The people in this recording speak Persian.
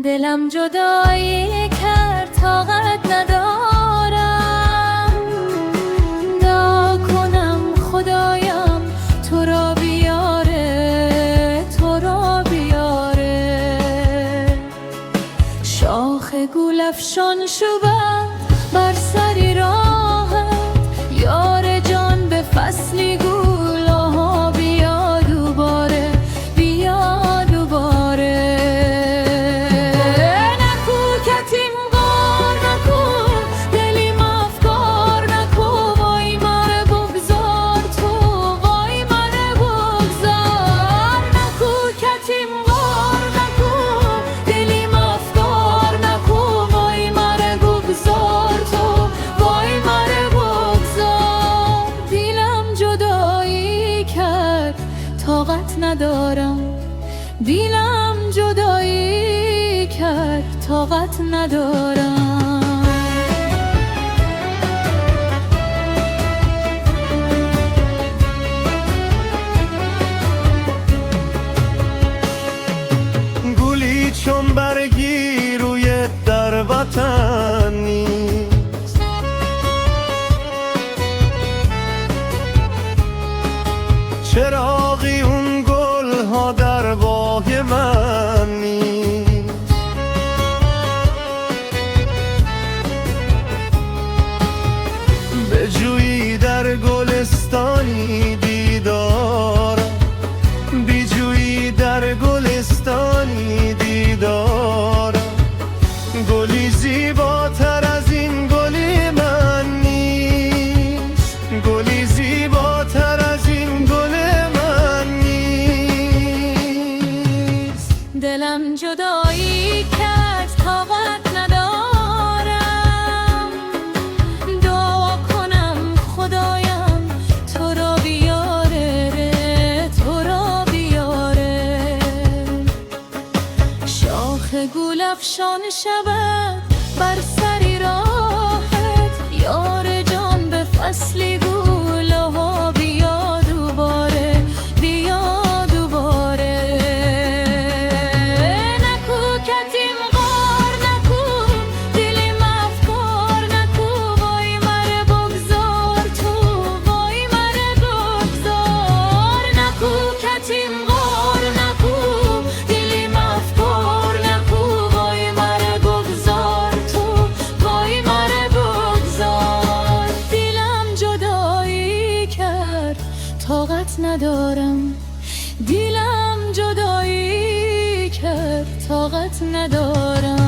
دلم جدایی کرد طاقت ندارم، دعا کنم خدایم تو را بیاره، تو را بیاره. شاخ گل افشان شود بر سری راحت، یار جان به فصلی گلها بیا دوباره، بیا دوباره. طاقت ندارم، دیلم جدایی کرد طاقت ندارم. گلی چون برگی روی در وطن نیست، چراغی اون گل ها در باغ من نیست. بجویی در گلستانی دیدار، بیجویی در گلستانی دیدار. گلی زیباتر از این گلی من نیست، گلی زیباتر از این گل من نیست. دلم جدایی کرد طاقت ندارم، دعا کنم خدایم تو را بیاره، تو را بیاره. شاخ گل افشان شود بر سری راحت، یار جان به فصلی گلها بیا دوباره، بیا دوباره. نکو کتیم غار نکو، دلیم افکار نکو، وای مره بگذار تو، وای مره بگذار. نکو کتیم غار نکو، دلیم افکار نکو، وای مره بگذار تو، وای مره بگذار. دیلم جدایی کرد طاقت ندارم، دیلم جدایی کرد طاقت ندارم.